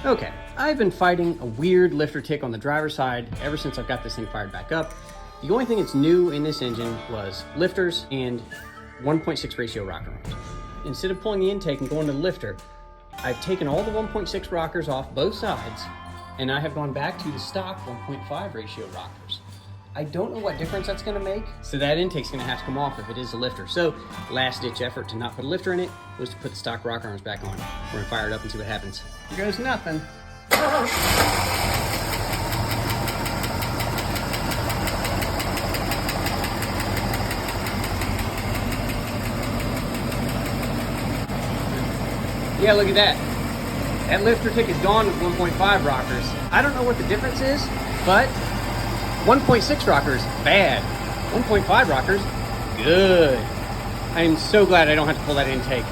Okay, I've been fighting a weird lifter tick on the driver's side ever since I've got this thing fired back up. The only thing that's new in this engine was lifters and 1.6 ratio rocker arms. Instead of pulling the intake and going to the lifter, I've taken all the 1.6 rockers off both sides, and I have gone back to the stock 1.5 ratio rockers. I don't know what difference that's gonna make, so that intake's gonna have to come off if it is a lifter. So, last ditch effort to not put a lifter in it was to put the stock rocker arms back on. We're gonna fire it up and see what happens. Here goes nothing. Yeah, look at that. That lifter tick is gone with 1.5 rockers. I don't know what the difference is, but 1.6 rockers, bad. 1.5 rockers, good. I am so glad I don't have to pull that intake.